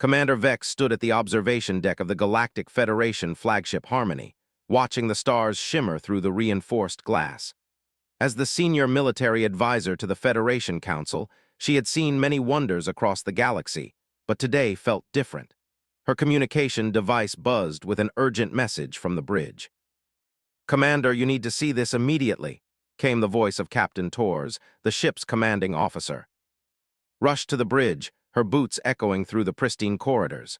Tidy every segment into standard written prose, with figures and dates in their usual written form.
Commander Vex stood at the observation deck of the Galactic Federation flagship Harmony, watching the stars shimmer through the reinforced glass. As the senior military advisor to the Federation Council, she had seen many wonders across the galaxy, but today felt different. Her communication device buzzed with an urgent message from the bridge. "Commander, you need to see this immediately," came the voice of Captain Torres, the ship's commanding officer. Rushed to the bridge, her boots echoing through the pristine corridors.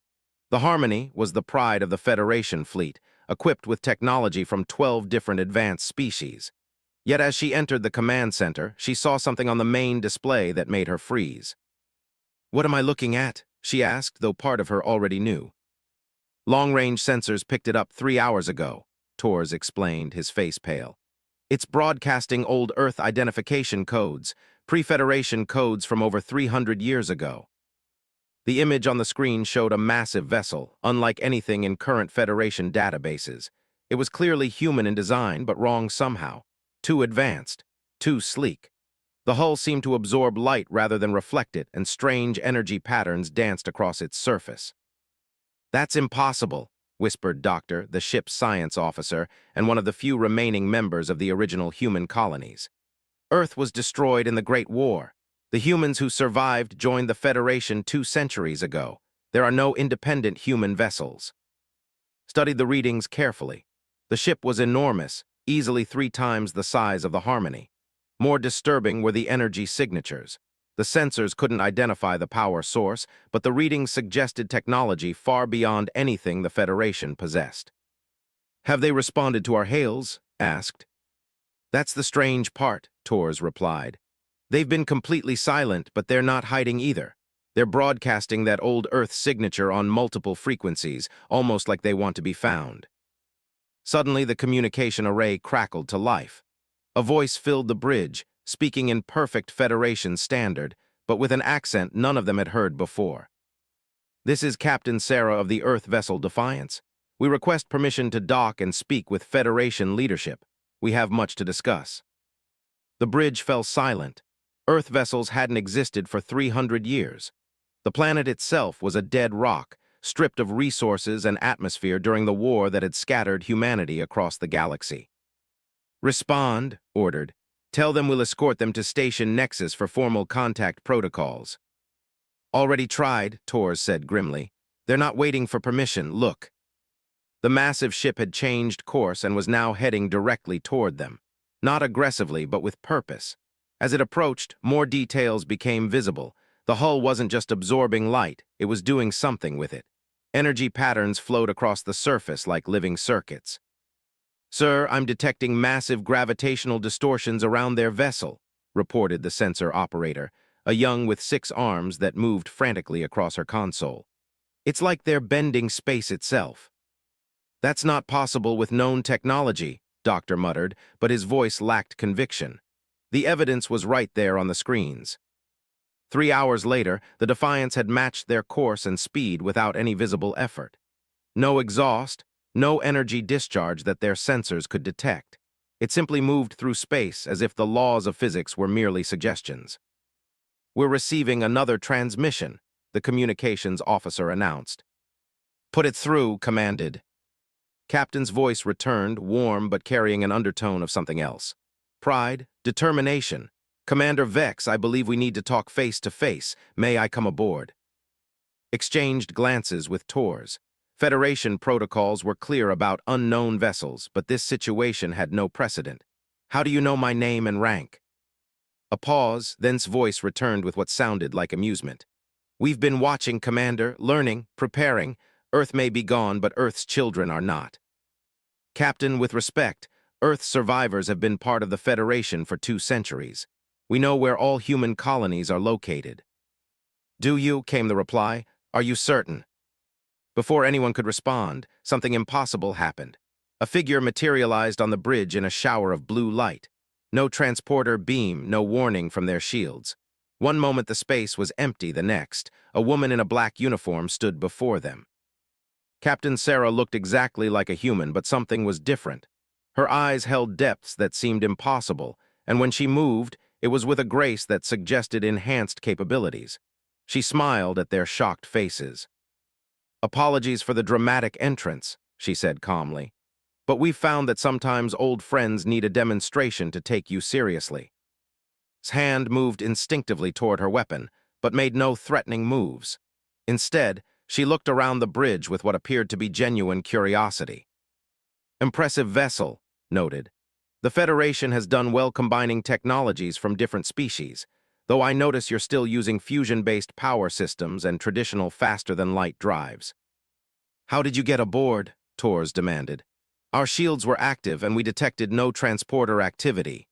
The Harmony was the pride of the Federation fleet, equipped with technology from 12 different advanced species. Yet as she entered the command center, she saw something on the main display that made her freeze. "What am I looking at?" she asked, though part of her already knew. "Long-range sensors picked it up 3 hours ago," Torres explained, his face pale. "It's broadcasting old Earth identification codes, pre-Federation codes from over 300 years ago." The image on the screen showed a massive vessel, unlike anything in current Federation databases. It was clearly human in design, but wrong somehow. Too advanced, too sleek. The hull seemed to absorb light rather than reflect it, and strange energy patterns danced across its surface. "That's impossible," whispered Doctor, the ship's science officer, and one of the few remaining members of the original human colonies. "Earth was destroyed in the Great War. The humans who survived joined the Federation 2 centuries ago. There are no independent human vessels." Studied the readings carefully. The ship was enormous, easily 3 times the size of the Harmony. More disturbing were the energy signatures. The sensors couldn't identify the power source, but the readings suggested technology far beyond anything the Federation possessed. "Have they responded to our hails?" asked. "That's the strange part," Torres replied. "They've been completely silent, but they're not hiding either. They're broadcasting that old Earth signature on multiple frequencies, almost like they want to be found." Suddenly, the communication array crackled to life. A voice filled the bridge, speaking in perfect Federation standard, but with an accent none of them had heard before. "This is Captain Sarah of the Earth vessel Defiance. We request permission to dock and speak with Federation leadership. We have much to discuss." The bridge fell silent. Earth vessels hadn't existed for 300 years. The planet itself was a dead rock, stripped of resources and atmosphere during the war that had scattered humanity across the galaxy. "Respond," ordered. "Tell them we'll escort them to Station Nexus for formal contact protocols." "Already tried," Torres said grimly. "They're not waiting for permission, look." The massive ship had changed course and was now heading directly toward them. Not aggressively, but with purpose. As it approached, more details became visible. The hull wasn't just absorbing light, it was doing something with it. Energy patterns flowed across the surface like living circuits. "Sir, I'm detecting massive gravitational distortions around their vessel," reported the sensor operator, a young with 6 arms that moved frantically across her console. "It's like they're bending space itself." "That's not possible with known technology," Doctor muttered, but his voice lacked conviction. The evidence was right there on the screens. 3 hours later, the Defiance had matched their course and speed without any visible effort. No exhaust, no energy discharge that their sensors could detect. It simply moved through space as if the laws of physics were merely suggestions. "We're receiving another transmission," the communications officer announced. "Put it through," commanded. Captain's voice returned, warm but carrying an undertone of something else. Pride, determination. "Commander Vex, I believe we need to talk face to face. May I come aboard?" Exchanged glances with Torres. Federation protocols were clear about unknown vessels, but this situation had no precedent. "How do you know my name and rank?" A pause, then's voice returned with what sounded like amusement. "We've been watching, Commander, learning, preparing. Earth may be gone, but Earth's children are not." "Captain, with respect, Earth's survivors have been part of the Federation for 2 centuries. We know where all human colonies are located." "Do you?" came the reply. "Are you certain?" Before anyone could respond, something impossible happened. A figure materialized on the bridge in a shower of blue light. No transporter beam, no warning from their shields. One moment the space was empty, the next, a woman in a black uniform stood before them. Captain Sarah looked exactly like a human, but something was different. Her eyes held depths that seemed impossible, and when she moved, it was with a grace that suggested enhanced capabilities. She smiled at their shocked faces. Apologies for the dramatic entrance, she said calmly. But we've found that sometimes old friends need a demonstration to take you seriously. His hand moved instinctively toward her weapon, but made no threatening moves. Instead, she looked around the bridge with what appeared to be genuine curiosity. Impressive vessel, noted. The Federation has done well combining technologies from different species, though I notice you're still using fusion-based power systems and traditional faster-than-light drives. How did you get aboard? Torres demanded. Our shields were active and we detected no transporter activity.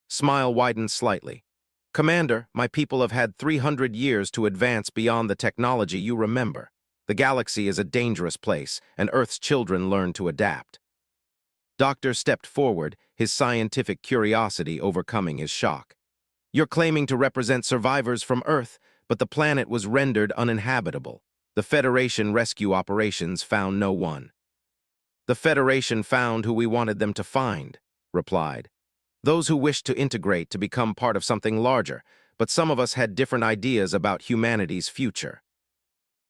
Smile widened slightly. Commander, my people have had 300 years to advance beyond the technology you remember. The galaxy is a dangerous place, and Earth's children learn to adapt. Doctor stepped forward, his scientific curiosity overcoming his shock. You're claiming to represent survivors from Earth, but the planet was rendered uninhabitable. The Federation rescue operations found no one. The Federation found who we wanted them to find, replied. Those who wished to integrate to become part of something larger, but some of us had different ideas about humanity's future.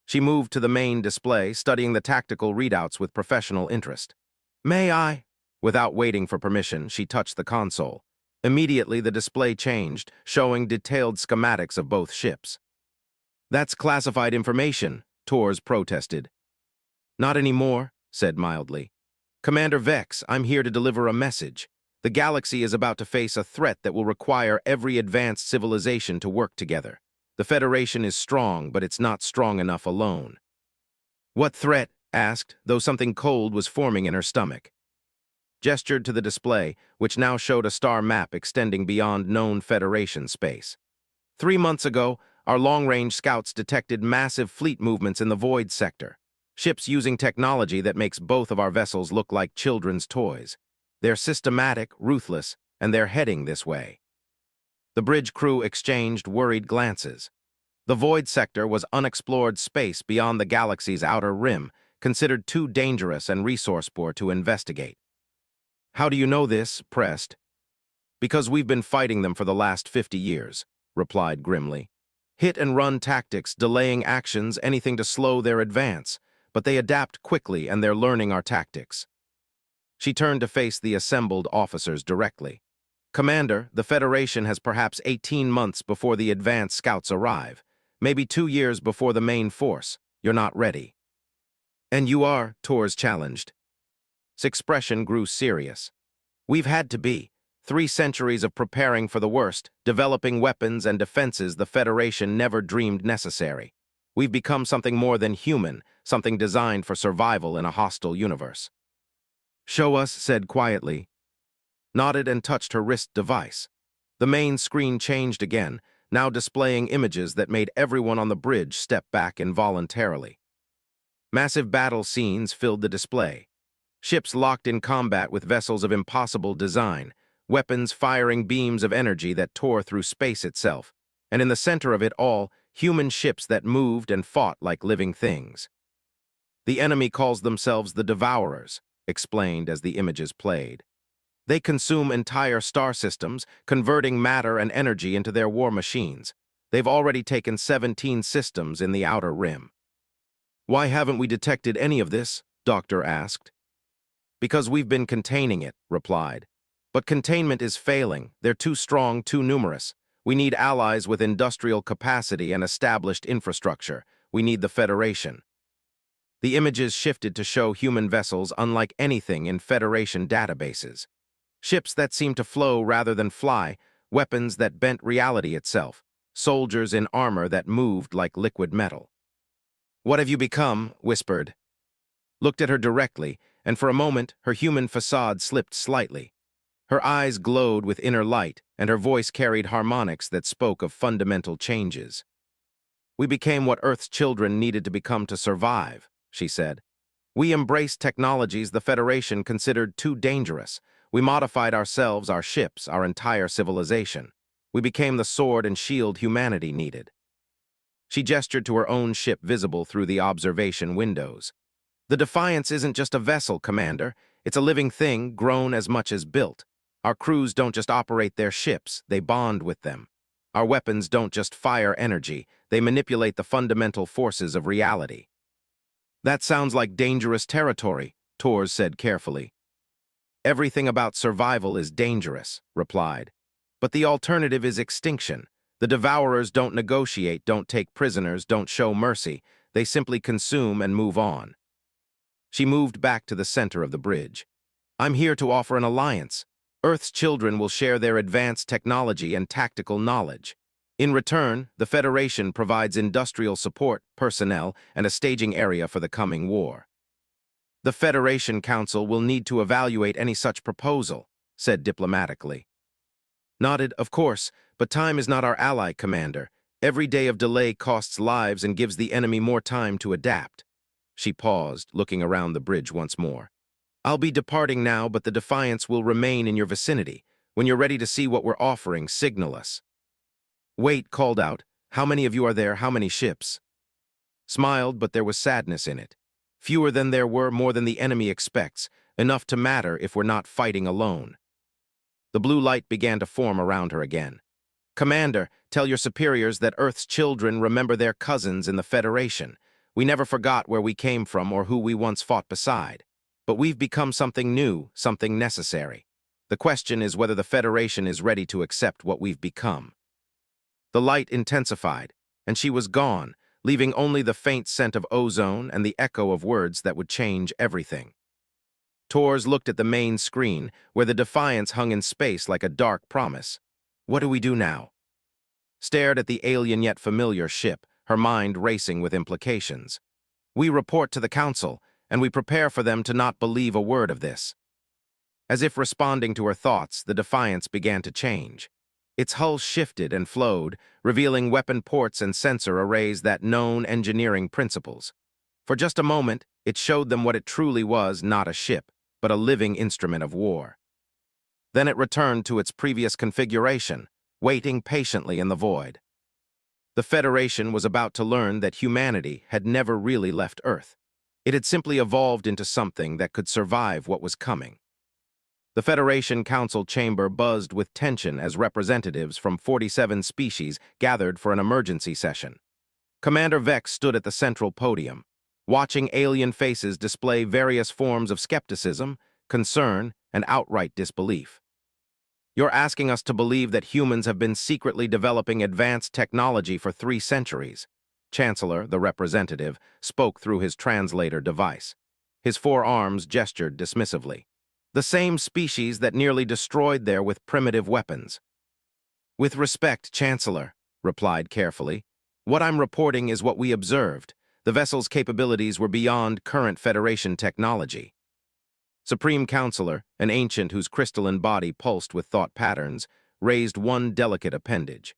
She moved to the main display, studying the tactical readouts with professional interest. May I? Without waiting for permission, she touched the console. Immediately, the display changed, showing detailed schematics of both ships. That's classified information, Torres protested. Not anymore, said mildly. Commander Vex, I'm here to deliver a message. The galaxy is about to face a threat that will require every advanced civilization to work together. The Federation is strong, but it's not strong enough alone. What threat? Asked, though something cold was forming in her stomach. Gestured to the display, which now showed a star map extending beyond known Federation space. 3 months ago, our long-range scouts detected massive fleet movements in the Void sector. Ships using technology that makes both of our vessels look like children's toys. They're systematic, ruthless, and they're heading this way. The bridge crew exchanged worried glances. The Void sector was unexplored space beyond the galaxy's outer rim, considered too dangerous and resource-poor to investigate. How do you know this? Pressed. Because we've been fighting them for the last 50 years, replied grimly. Hit-and-run tactics, delaying actions, anything to slow their advance, but they adapt quickly and they're learning our tactics. She turned to face the assembled officers directly. Commander, the Federation has perhaps 18 months before the advance scouts arrive, maybe 2 years before the main force. You're not ready. And you are, Torres challenged. His expression grew serious. We've had to be. 3 centuries of preparing for the worst, developing weapons and defenses the Federation never dreamed necessary. We've become something more than human, something designed for survival in a hostile universe. Show us, said quietly. Nodded and touched her wrist device. The main screen changed again, now displaying images that made everyone on the bridge step back involuntarily. Massive battle scenes filled the display. Ships locked in combat with vessels of impossible design, weapons firing beams of energy that tore through space itself, and in the center of it all, human ships that moved and fought like living things. The enemy calls themselves the Devourers, explained as the images played. They consume entire star systems, converting matter and energy into their war machines. They've already taken 17 systems in the outer rim. Why haven't we detected any of this? Doctor asked. Because we've been containing it, replied. But containment is failing. They're too strong, too numerous. We need allies with industrial capacity and established infrastructure. We need the Federation. The images shifted to show human vessels unlike anything in Federation databases. Ships that seemed to flow rather than fly, weapons that bent reality itself, soldiers in armor that moved like liquid metal. What have you become? Whispered. Looked at her directly, and for a moment her human facade slipped slightly. Her eyes glowed with inner light, and her voice carried harmonics that spoke of fundamental changes. We became what Earth's children needed to become to survive, she said. We embraced technologies the Federation considered too dangerous. We modified ourselves, our ships, our entire civilization. We became the sword and shield humanity needed. She gestured to her own ship visible through the observation windows. The Defiance isn't just a vessel, Commander. It's a living thing, grown as much as built. Our crews don't just operate their ships, they bond with them. Our weapons don't just fire energy, they manipulate the fundamental forces of reality. That sounds like dangerous territory, Tors said carefully. Everything about survival is dangerous, replied. But the alternative is extinction. The devourers don't negotiate, don't take prisoners, don't show mercy. They simply consume and move on. She moved back to the center of the bridge. I'm here to offer an alliance. Earth's children will share their advanced technology and tactical knowledge. In return, the Federation provides industrial support, personnel, and a staging area for the coming war. The Federation Council will need to evaluate any such proposal, said diplomatically. Nodded, of course, but time is not our ally, Commander. Every day of delay costs lives and gives the enemy more time to adapt. She paused, looking around the bridge once more. I'll be departing now, but the Defiance will remain in your vicinity. When you're ready to see what we're offering, signal us. Wait, called out. How many of you are there? How many ships? Smiled, but there was sadness in it. Fewer than there were, more than the enemy expects, enough to matter if we're not fighting alone. The blue light began to form around her again. Commander, tell your superiors that Earth's children remember their cousins in the Federation. We never forgot where we came from or who we once fought beside. But we've become something new, something necessary. The question is whether the Federation is ready to accept what we've become. The light intensified, and she was gone, leaving only the faint scent of ozone and the echo of words that would change everything. Tors looked at the main screen, where the Defiance hung in space like a dark promise. What do we do now? Stared at the alien yet familiar ship, her mind racing with implications. We report to the Council, and we prepare for them to not believe a word of this. As if responding to her thoughts, the Defiance began to change. Its hull shifted and flowed, revealing weapon ports and sensor arrays that known engineering principles. For just a moment, it showed them what it truly was, not a ship, but a living instrument of war. Then it returned to its previous configuration, waiting patiently in the void. The Federation was about to learn that humanity had never really left Earth. It had simply evolved into something that could survive what was coming. The Federation Council chamber buzzed with tension as representatives from 47 species gathered for an emergency session. Commander Vex stood at the central podium, watching alien faces display various forms of skepticism, concern, and outright disbelief. You're asking us to believe that humans have been secretly developing advanced technology for 3 centuries. Chancellor, the representative, spoke through his translator device. His 4 arms gestured dismissively. The same species that nearly destroyed there with primitive weapons. With respect, Chancellor, replied carefully, what I'm reporting is what we observed. The vessel's capabilities were beyond current Federation technology. Supreme Counselor, an ancient whose crystalline body pulsed with thought patterns, raised one delicate appendage.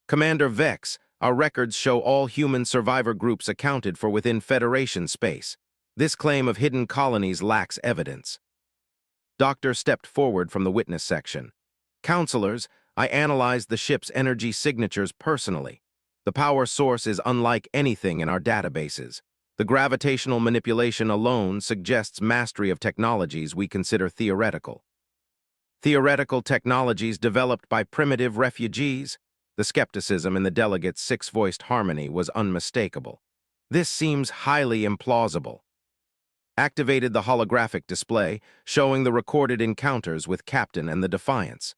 Commander Vex, our records show all human survivor groups accounted for within Federation space. This claim of hidden colonies lacks evidence. Doctor stepped forward from the witness section. Counselors, I analyzed the ship's energy signatures personally. The power source is unlike anything in our databases. The gravitational manipulation alone suggests mastery of technologies we consider theoretical. Theoretical technologies developed by primitive refugees? The skepticism in the delegate's 6-voiced harmony was unmistakable. This seems highly implausible. Activated the holographic display, showing the recorded encounters with Captain and the Defiance.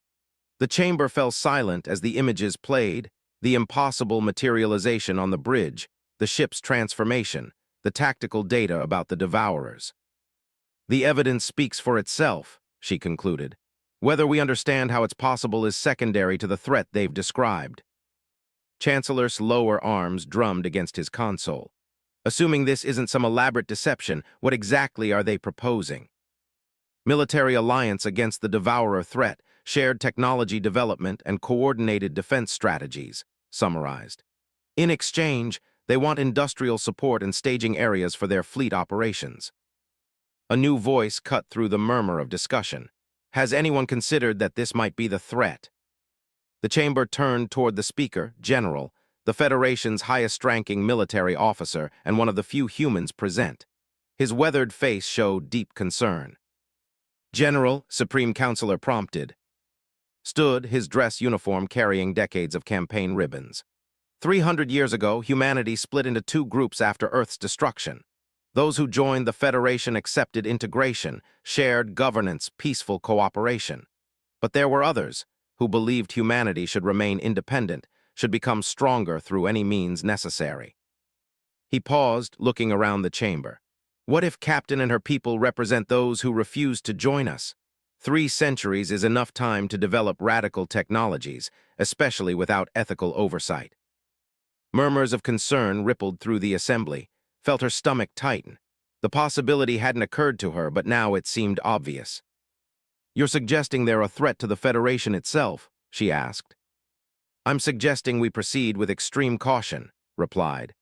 The chamber fell silent as the images played, the impossible materialization on the bridge, the ship's transformation, the tactical data about the Devourers. The evidence speaks for itself, she concluded. Whether we understand how it's possible is secondary to the threat they've described. Chancellor's lower arms drummed against his console. Assuming this isn't some elaborate deception, what exactly are they proposing? Military alliance against the Devourer threat, shared technology development, and coordinated defense strategies, summarized. In exchange, they want industrial support and staging areas for their fleet operations. A new voice cut through the murmur of discussion. Has anyone considered that this might be the threat? The chamber turned toward the speaker, General, the Federation's highest-ranking military officer and one of the few humans present. His weathered face showed deep concern. General, Supreme Counselor prompted. Stood, his dress uniform carrying decades of campaign ribbons. 300 years ago, humanity split into 2 groups after Earth's destruction. Those who joined the Federation accepted integration, shared governance, peaceful cooperation. But there were others who believed humanity should remain independent, should become stronger through any means necessary. He paused, looking around the chamber. What if Captain and her people represent those who refuse to join us? 3 centuries is enough time to develop radical technologies, especially without ethical oversight. Murmurs of concern rippled through the assembly, felt her stomach tighten. The possibility hadn't occurred to her, but now it seemed obvious. "You're suggesting they're a threat to the Federation itself?" she asked. "I'm suggesting we proceed with extreme caution," replied.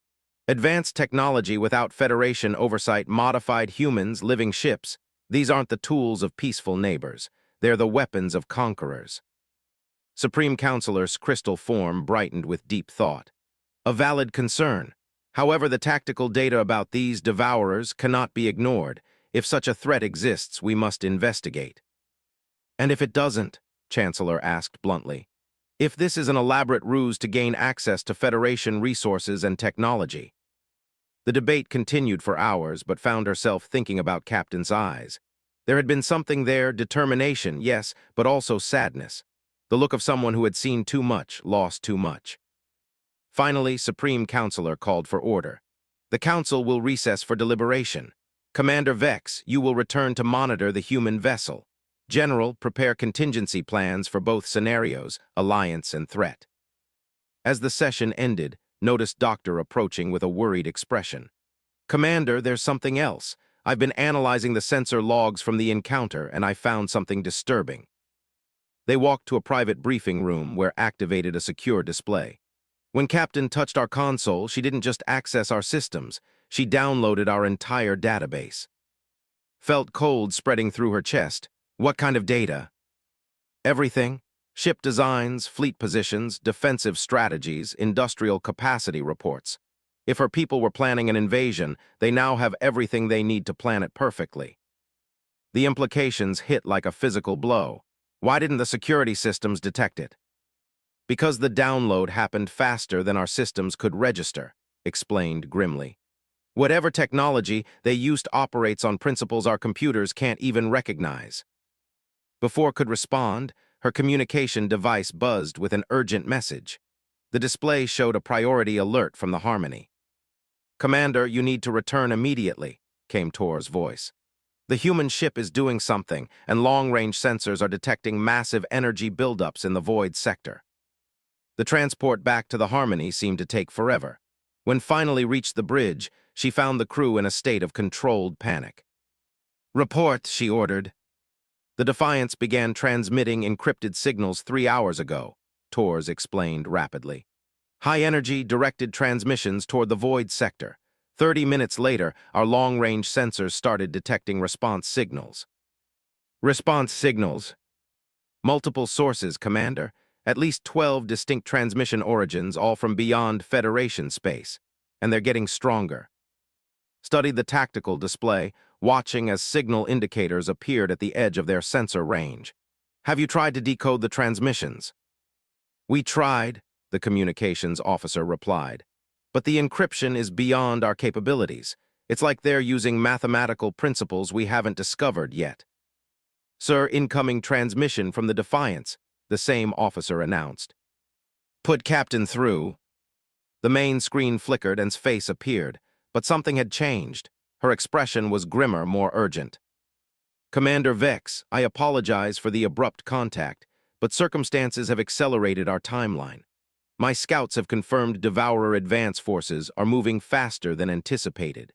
"Advanced technology without Federation oversight, modified humans, living ships, these aren't the tools of peaceful neighbors. They're the weapons of conquerors." Supreme Counselor's crystal form brightened with deep thought. A valid concern. However, the tactical data about these devourers cannot be ignored. If such a threat exists, we must investigate. "And if it doesn't?" Chancellor asked bluntly. "If this is an elaborate ruse to gain access to Federation resources and technology?" The debate continued for hours, but found herself thinking about Captain's eyes. There had been something there, determination, yes, but also sadness. The look of someone who had seen too much, lost too much. Finally, Supreme Counselor called for order. "The Council will recess for deliberation. Commander Vex, you will return to monitor the human vessel. General, prepare contingency plans for both scenarios, alliance and threat." As the session ended, noticed Doctor approaching with a worried expression. "Commander, there's something else. I've been analyzing the sensor logs from the encounter, and I found something disturbing." They walked to a private briefing room where activated a secure display. "When Captain touched our console, she didn't just access our systems, she downloaded our entire database." Felt cold spreading through her chest. "What kind of data?" "Everything. Ship designs, fleet positions, defensive strategies, industrial capacity reports. If her people were planning an invasion, they now have everything they need to plan it perfectly." The implications hit like a physical blow. Why didn't the security systems detect it? "Because the download happened faster than our systems could register," explained grimly. "Whatever technology they used operates on principles our computers can't even recognize." Before could respond, her communication device buzzed with an urgent message. The display showed a priority alert from the Harmony. "Commander, you need to return immediately," came Tor's voice. "The human ship is doing something, and long-range sensors are detecting massive energy buildups in the void sector." The transport back to the Harmony seemed to take forever. When finally reached the bridge, she found the crew in a state of controlled panic. "Report," she ordered. "The Defiance began transmitting encrypted signals 3 hours ago," Tors explained rapidly. "High-energy, directed transmissions toward the void sector. 30 minutes later, our long-range sensors started detecting response signals." "Response signals?" "Multiple sources, Commander. At least 12 distinct transmission origins, all from beyond Federation space. And they're getting stronger." Studied the tactical display, watching as signal indicators appeared at the edge of their sensor range. "Have you tried to decode the transmissions?" "We tried," the communications officer replied. "But the encryption is beyond our capabilities. It's like they're using mathematical principles we haven't discovered yet." "Sir, incoming transmission from the Defiance," the same officer announced. "Put Captain through." The main screen flickered and face appeared, but something had changed. Her expression was grimmer, more urgent. "Commander Vex, I apologize for the abrupt contact, but circumstances have accelerated our timeline. My scouts have confirmed Devourer advance forces are moving faster than anticipated.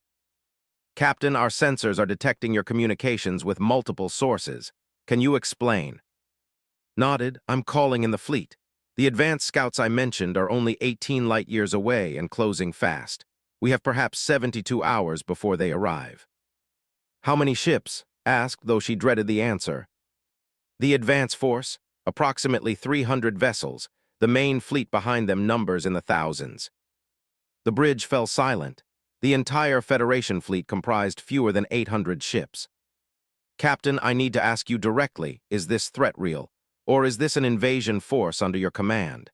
Captain, our sensors are detecting your communications with multiple sources. Can you explain?" Nodded. "I'm calling in the fleet. The advanced scouts I mentioned are only 18 light-years away and closing fast. We have perhaps 72 hours before they arrive." "How many ships?" asked, though she dreaded the answer. "The advance force, approximately 300 vessels. The main fleet behind them numbers in the thousands." The bridge fell silent. The entire Federation fleet comprised fewer than 800 ships. "Captain, I need to ask you directly, is this threat real? Or is this an invasion force under your command?"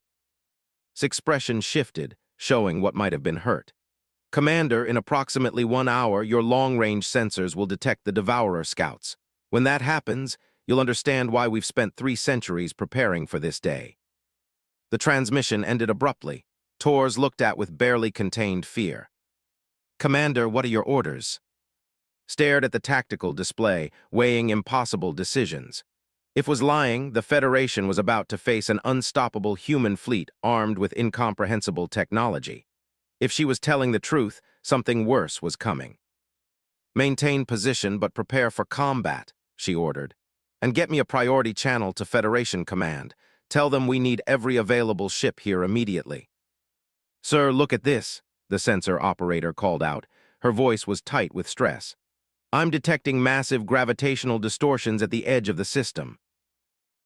His expression shifted, showing what might have been hurt. Commander, in approximately 1 hour, your long-range sensors will detect the Devourer scouts. When that happens, you'll understand why we've spent 3 centuries preparing for this day. The transmission ended abruptly. Tors looked at with barely contained fear. Commander, what are your orders? Stared at the tactical display, weighing impossible decisions. If was lying, the Federation was about to face an unstoppable human fleet armed with incomprehensible technology. If she was telling the truth, something worse was coming. Maintain position but prepare for combat, she ordered. And get me a priority channel to Federation Command. Tell them we need every available ship here immediately. Sir, look at this, the sensor operator called out. Her voice was tight with stress. I'm detecting massive gravitational distortions at the edge of the system.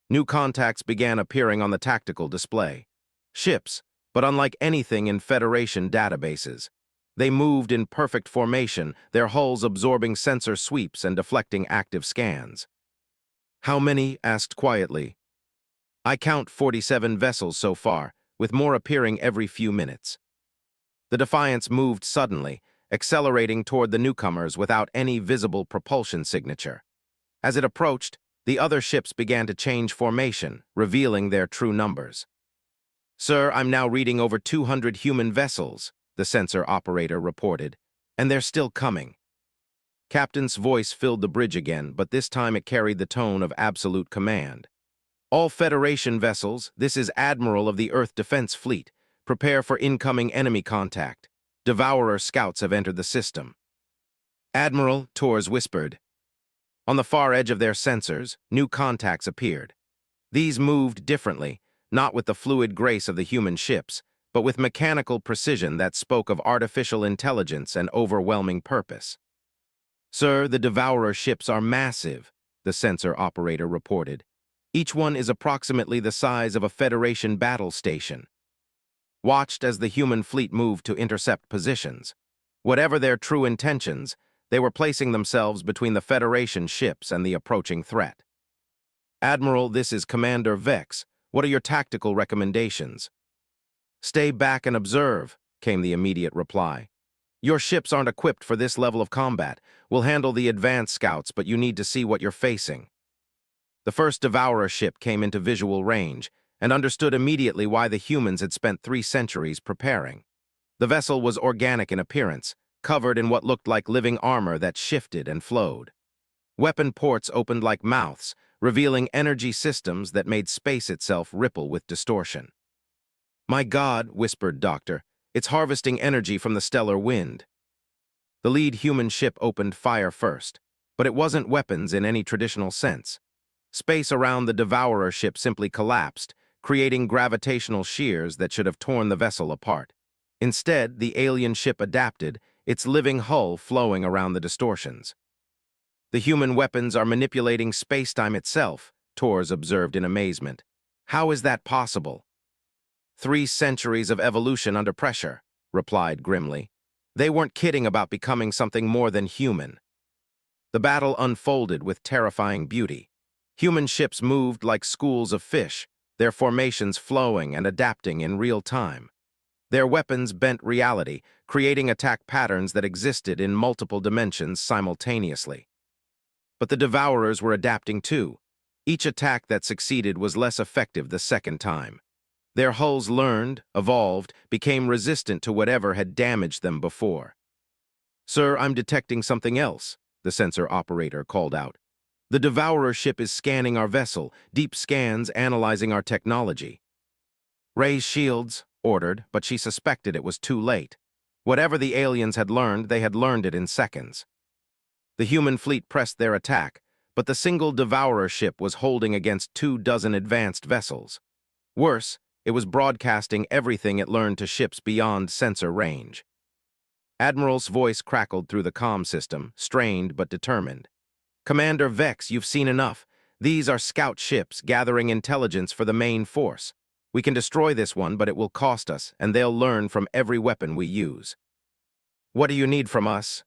New contacts began appearing on the tactical display. Ships, but unlike anything in Federation databases. They moved in perfect formation, their hulls absorbing sensor sweeps and deflecting active scans. How many? Asked quietly. I count 47 vessels so far, with more appearing every few minutes. The Defiance moved suddenly, accelerating toward the newcomers without any visible propulsion signature. As it approached, the other ships began to change formation, revealing their true numbers. Sir, I'm now reading over 200 human vessels, the sensor operator reported, and they're still coming. Captain's voice filled the bridge again, but this time it carried the tone of absolute command. All Federation vessels, this is Admiral of the Earth Defense Fleet. Prepare for incoming enemy contact. Devourer scouts have entered the system. Admiral, Tors whispered. On the far edge of their sensors, new contacts appeared. These moved differently, not with the fluid grace of the human ships, but with mechanical precision that spoke of artificial intelligence and overwhelming purpose. Sir, the Devourer ships are massive, the sensor operator reported. Each one is approximately the size of a Federation battle station. Watched as the human fleet moved to intercept positions. Whatever their true intentions, they were placing themselves between the Federation ships and the approaching threat. Admiral, this is Commander Vex. What are your tactical recommendations? Stay back and observe, came the immediate reply. Your ships aren't equipped for this level of combat. We'll handle the advanced scouts, but you need to see what you're facing. The first Devourer ship came into visual range and understood immediately why the humans had spent 3 centuries preparing. The vessel was organic in appearance, covered in what looked like living armor that shifted and flowed. Weapon ports opened like mouths, revealing energy systems that made space itself ripple with distortion. My God, whispered Doctor, it's harvesting energy from the stellar wind. The lead human ship opened fire first, but it wasn't weapons in any traditional sense. Space around the Devourer ship simply collapsed, creating gravitational shears that should have torn the vessel apart. Instead, the alien ship adapted, its living hull flowing around the distortions. The human weapons are manipulating space-time itself, Tors observed in amazement. How is that possible? 3 centuries of evolution under pressure, replied grimly. They weren't kidding about becoming something more than human. The battle unfolded with terrifying beauty. Human ships moved like schools of fish, their formations flowing and adapting in real time. Their weapons bent reality, creating attack patterns that existed in multiple dimensions simultaneously. But the Devourers were adapting too. Each attack that succeeded was less effective the second time. Their hulls learned, evolved, became resistant to whatever had damaged them before. Sir, I'm detecting something else, the sensor operator called out. The Devourer ship is scanning our vessel, deep scans analyzing our technology. Raise shields, ordered, but she suspected it was too late. Whatever the aliens had learned, they had learned it in seconds. The human fleet pressed their attack, but the single Devourer ship was holding against 24 advanced vessels. Worse, it was broadcasting everything it learned to ships beyond sensor range. Admiral's voice crackled through the comm system, strained but determined. Commander Vex, you've seen enough. These are scout ships gathering intelligence for the main force. We can destroy this one, but it will cost us, and they'll learn from every weapon we use. What do you need from us?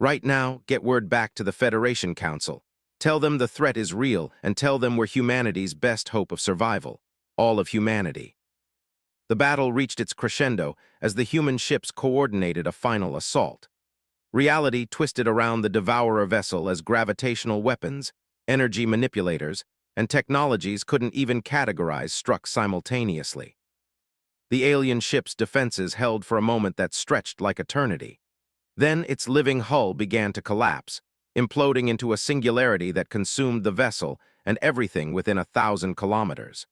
Right now, get word back to the Federation Council. Tell them the threat is real, and tell them we're humanity's best hope of survival. All of humanity. The battle reached its crescendo as the human ships coordinated a final assault. Reality twisted around the Devourer vessel as gravitational weapons, energy manipulators, and technologies couldn't even categorize struck simultaneously. The alien ship's defenses held for a moment that stretched like eternity. Then its living hull began to collapse, imploding into a singularity that consumed the vessel and everything within 1,000 kilometers.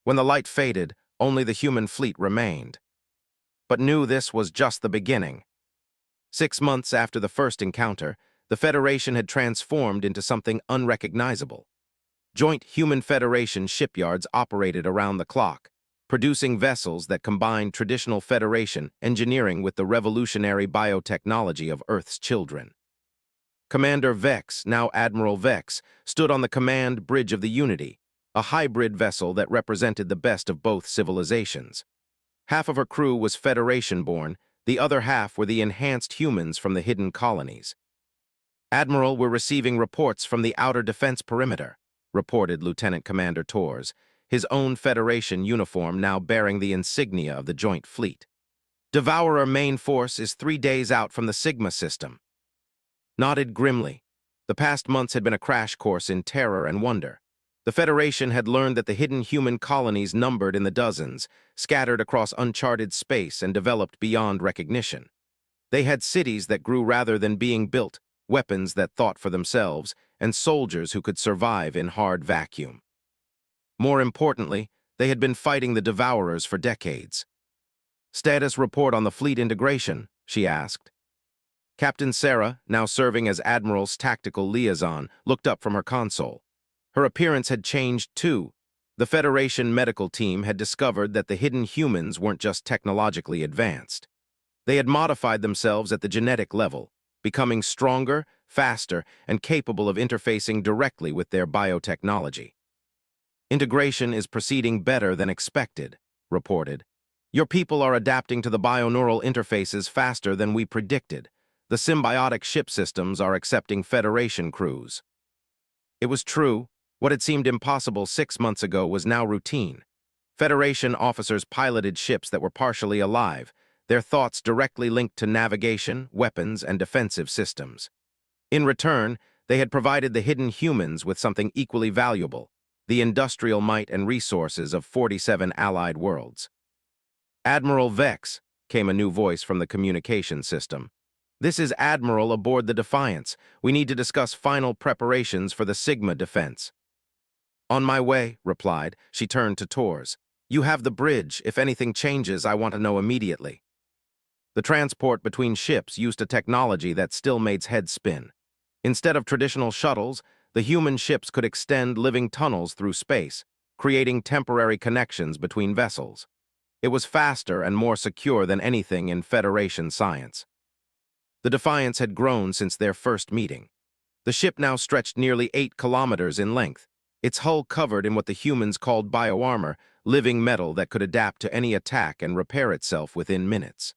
When the light faded, only the human fleet remained. But knew this was just the beginning. 6 months after the first encounter, the Federation had transformed into something unrecognizable. Joint Human Federation shipyards operated around the clock, producing vessels that combined traditional Federation engineering with the revolutionary biotechnology of Earth's children. Commander Vex, now Admiral Vex, stood on the command bridge of the Unity, a hybrid vessel that represented the best of both civilizations. Half of her crew was Federation-born, the other half were the enhanced humans from the hidden colonies. "Admiral, we're receiving reports from the outer defense perimeter," reported Lieutenant Commander Torres, his own Federation uniform now bearing the insignia of the Joint Fleet. "Devourer main force is 3 days out from the Sigma system." Nodded grimly. The past months had been a crash course in terror and wonder. The Federation had learned that the hidden human colonies numbered in the dozens, scattered across uncharted space and developed beyond recognition. They had cities that grew rather than being built, weapons that thought for themselves, and soldiers who could survive in hard vacuum. More importantly, they had been fighting the Devourers for decades. "Status report on the fleet integration," she asked. Captain Sarah, now serving as Admiral's tactical liaison, looked up from her console. Her appearance had changed too. The Federation medical team had discovered that the hidden humans weren't just technologically advanced. They had modified themselves at the genetic level, becoming stronger, faster, and capable of interfacing directly with their biotechnology. "Integration is proceeding better than expected," reported. "Your people are adapting to the bioneural interfaces faster than we predicted. The symbiotic ship systems are accepting Federation crews." It was true. What had seemed impossible 6 months ago was now routine. Federation officers piloted ships that were partially alive, their thoughts directly linked to navigation, weapons, and defensive systems. In return, they had provided the hidden humans with something equally valuable, the industrial might and resources of 47 allied worlds. "Admiral Vex," came a new voice from the communication system. "This is Admiral aboard the Defiance. We need to discuss final preparations for the Sigma defense." "On my way," replied. She turned to Torres. "You have the bridge. If anything changes, I want to know immediately." The transport between ships used a technology that still made heads spin. Instead of traditional shuttles, the human ships could extend living tunnels through space, creating temporary connections between vessels. It was faster and more secure than anything in Federation science. The Defiance had grown since their first meeting. The ship now stretched nearly 8 kilometers in length, its hull covered in what the humans called bioarmor, living metal that could adapt to any attack and repair itself within minutes.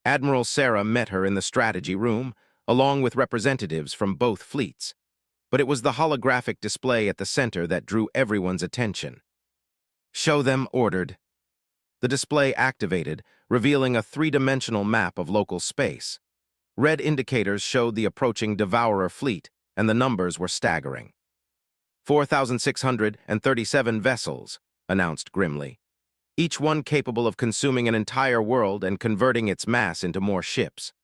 Admiral Sarah met her in the strategy room, along with representatives from both fleets. But it was the holographic display at the center that drew everyone's attention. "Show them," ordered. The display activated, revealing a 3-dimensional map of local space. Red indicators showed the approaching Devourer fleet, and the numbers were staggering. 4,637 vessels, announced grimly, each one capable of consuming an entire world and converting its mass into more ships.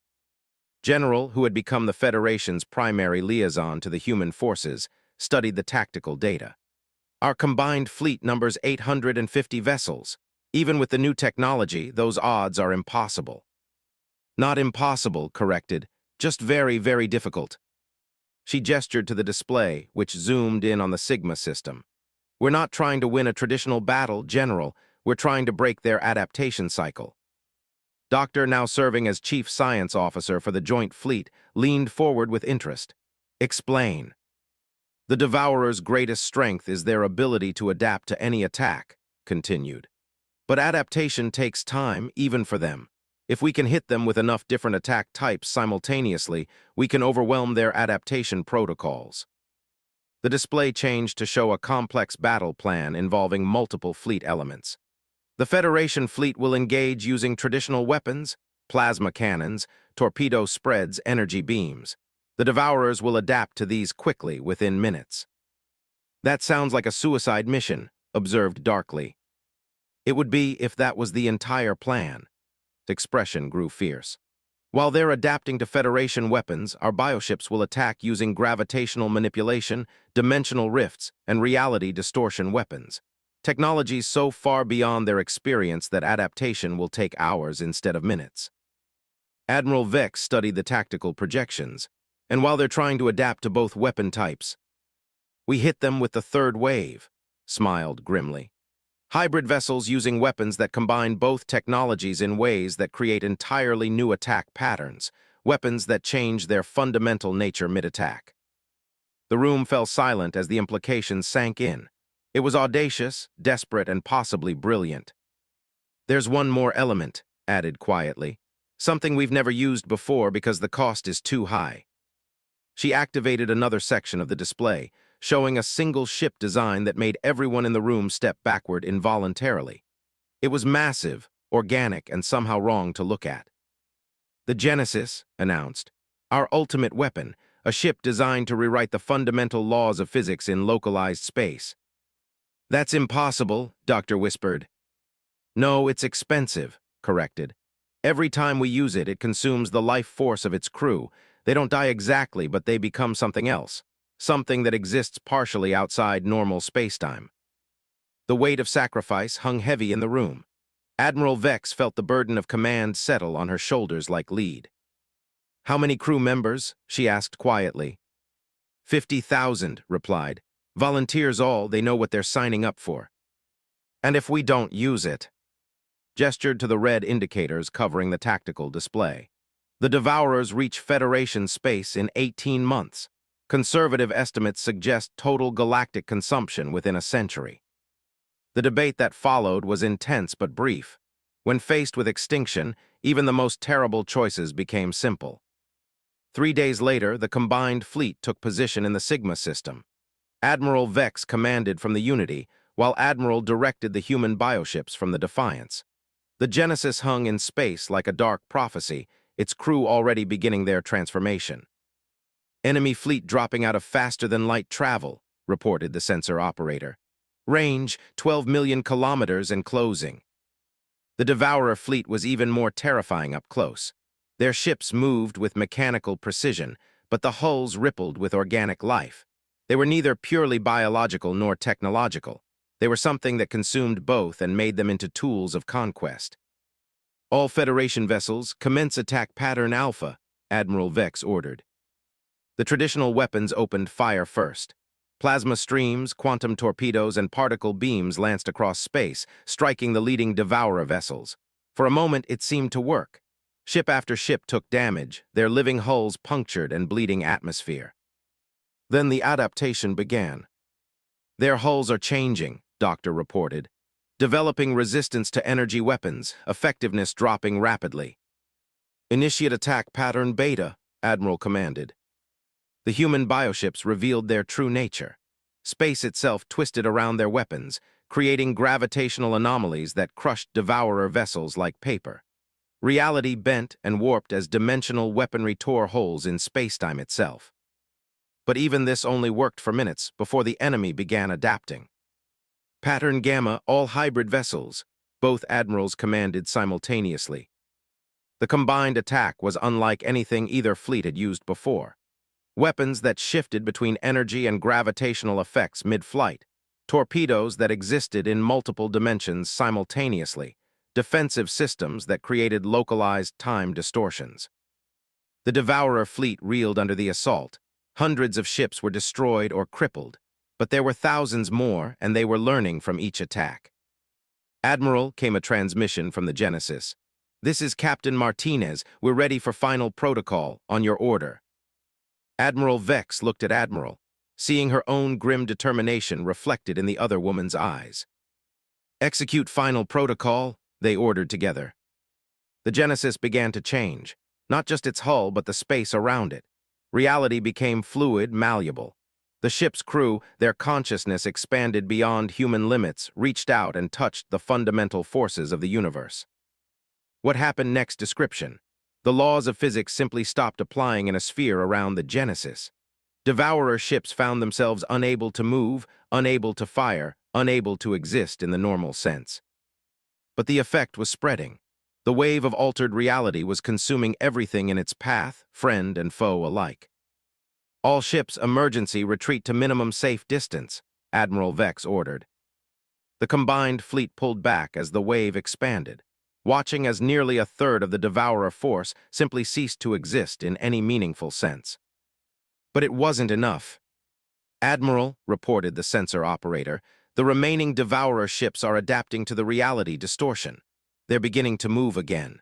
General, who had become the Federation's primary liaison to the human forces, studied the tactical data. "Our combined fleet numbers 850 vessels. Even with the new technology, those odds are impossible." "Not impossible," corrected, "just very, very difficult." She gestured to the display, which zoomed in on the Sigma system. "We're not trying to win a traditional battle, General. We're trying to break their adaptation cycle." Doctor, now serving as Chief Science Officer for the Joint Fleet, leaned forward with interest. "Explain." "The Devourer's greatest strength is their ability to adapt to any attack," continued. "But adaptation takes time, even for them. If we can hit them with enough different attack types simultaneously, we can overwhelm their adaptation protocols." The display changed to show a complex battle plan involving multiple fleet elements. The Federation fleet will engage using traditional weapons, plasma cannons, torpedo spreads, energy beams. The Devourers will adapt to these quickly within minutes. That sounds like a suicide mission, observed darkly. It would be if that was the entire plan. The expression grew fierce. While they're adapting to Federation weapons, our bioships will attack using gravitational manipulation, dimensional rifts, and reality distortion weapons. Technologies so far beyond their experience that adaptation will take hours instead of minutes. Admiral Vex studied the tactical projections, and while they're trying to adapt to both weapon types, we hit them with the third wave, smiled grimly. Hybrid vessels using weapons that combine both technologies in ways that create entirely new attack patterns, weapons that change their fundamental nature mid-attack. The room fell silent as the implications sank in. It was audacious, desperate, and possibly brilliant. There's one more element, added quietly. Something we've never used before because the cost is too high. She activated another section of the display, showing a single ship design that made everyone in the room step backward involuntarily. It was massive, organic, and somehow wrong to look at. The Genesis announced, our ultimate weapon, a ship designed to rewrite the fundamental laws of physics in localized space. That's impossible, Doctor whispered. No, it's expensive, corrected. Every time we use it, it consumes the life force of its crew. They don't die exactly, but they become something else. Something that exists partially outside normal spacetime. The weight of sacrifice hung heavy in the room. Admiral Vex felt the burden of command settle on her shoulders like lead. How many crew members? She asked quietly. 50,000, replied. Volunteers all, they know what they're signing up for. And if we don't use it? Gestured to the red indicators covering the tactical display. The Devourers reach Federation space in 18 months. Conservative estimates suggest total galactic consumption within a century. The debate that followed was intense but brief. When faced with extinction, even the most terrible choices became simple. 3 days later, the combined fleet took position in the Sigma system. Admiral Vex commanded from the Unity, while Admiral directed the human bioships from the Defiance. The Genesis hung in space like a dark prophecy, its crew already beginning their transformation. Enemy fleet dropping out of faster-than-light travel, reported the sensor operator. Range, 12 million kilometers and closing. The Devourer fleet was even more terrifying up close. Their ships moved with mechanical precision, but the hulls rippled with organic life. They were neither purely biological nor technological. They were something that consumed both and made them into tools of conquest. All Federation vessels, commence attack pattern Alpha, Admiral Vex ordered. The traditional weapons opened fire first. Plasma streams, quantum torpedoes, and particle beams lanced across space, striking the leading Devourer vessels. For a moment, it seemed to work. Ship after ship took damage, their living hulls punctured and bleeding atmosphere. Then the adaptation began. Their hulls are changing, Doctor reported. Developing resistance to energy weapons, effectiveness dropping rapidly. Initiate attack pattern Beta, Admiral commanded. The human bioships revealed their true nature. Space itself twisted around their weapons, creating gravitational anomalies that crushed Devourer vessels like paper. Reality bent and warped as dimensional weaponry tore holes in spacetime itself. But even this only worked for minutes before the enemy began adapting. Pattern Gamma, all hybrid vessels, both admirals commanded simultaneously. The combined attack was unlike anything either fleet had used before. Weapons that shifted between energy and gravitational effects mid-flight, torpedoes that existed in multiple dimensions simultaneously, defensive systems that created localized time distortions. The Devourer fleet reeled under the assault. Hundreds of ships were destroyed or crippled, but there were thousands more, and they were learning from each attack. Admiral, came a transmission from the Genesis. This is Captain Martinez. We're ready for final protocol, on your order. Admiral Vex looked at Admiral, seeing her own grim determination reflected in the other woman's eyes. Execute final protocol, they ordered together. The Genesis began to change, not just its hull but the space around it. Reality became fluid, malleable. The ship's crew, their consciousness expanded beyond human limits, reached out and touched the fundamental forces of the universe. What happened next? Description. The laws of physics simply stopped applying in a sphere around the Genesis. Devourer ships found themselves unable to move, unable to fire, unable to exist in the normal sense. But the effect was spreading. The wave of altered reality was consuming everything in its path, friend and foe alike. All ships, emergency, retreat to minimum safe distance, Admiral Vex ordered. The combined fleet pulled back as the wave expanded, watching as nearly a third of the Devourer force simply ceased to exist in any meaningful sense. But it wasn't enough. Admiral, reported the sensor operator, the remaining Devourer ships are adapting to the reality distortion. They're beginning to move again.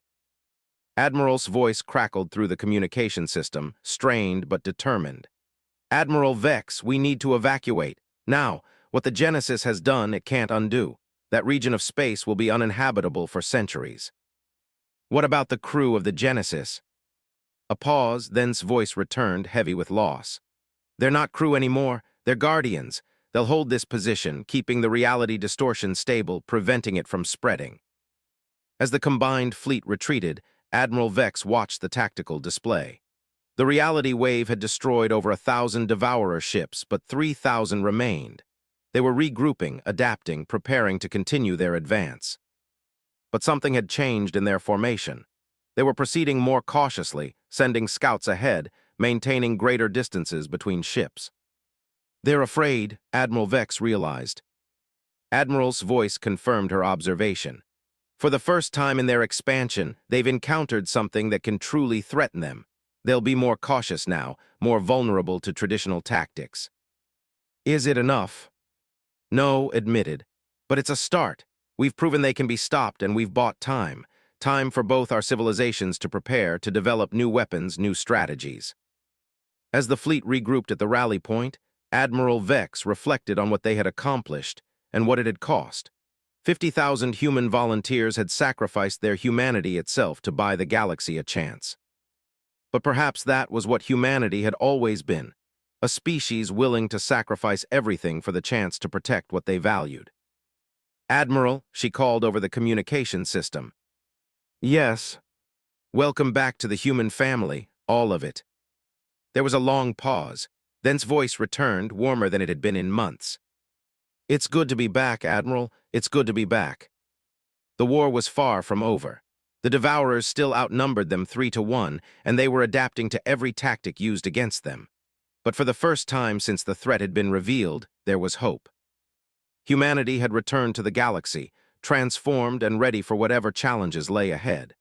Admiral's voice crackled through the communication system, strained but determined. Admiral Vex, we need to evacuate. Now, what the Genesis has done, it can't undo. That region of space will be uninhabitable for centuries. What about the crew of the Genesis? A pause, then's voice returned, heavy with loss. They're not crew anymore, they're guardians. They'll hold this position, keeping the reality distortion stable, preventing it from spreading. As the combined fleet retreated, Admiral Vex watched the tactical display. The reality wave had destroyed over 1,000 Devourer ships, but 3,000 remained. They were regrouping, adapting, preparing to continue their advance. But something had changed in their formation. They were proceeding more cautiously, sending scouts ahead, maintaining greater distances between ships. They're afraid, Admiral Vex realized. Admiral's voice confirmed her observation. For the first time in their expansion, they've encountered something that can truly threaten them. They'll be more cautious now, more vulnerable to traditional tactics. Is it enough? No, admitted. But it's a start. We've proven they can be stopped and we've bought time. Time for both our civilizations to prepare, to develop new weapons, new strategies. As the fleet regrouped at the rally point, Admiral Vex reflected on what they had accomplished and what it had cost. 50,000 human volunteers had sacrificed their humanity itself to buy the galaxy a chance. But perhaps that was what humanity had always been, a species willing to sacrifice everything for the chance to protect what they valued. Admiral, she called over the communication system. Yes. Welcome back to the human family, all of it. There was a long pause. Then's voice returned, warmer than it had been in months. It's good to be back, Admiral. It's good to be back. The war was far from over. The Devourers still outnumbered them 3-1, and they were adapting to every tactic used against them. But for the first time since the threat had been revealed, there was hope. Humanity had returned to the galaxy, transformed and ready for whatever challenges lay ahead.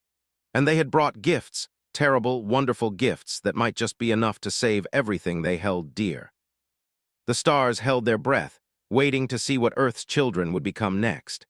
And they had brought gifts, terrible, wonderful gifts that might just be enough to save everything they held dear. The stars held their breath, waiting to see what Earth's children would become next.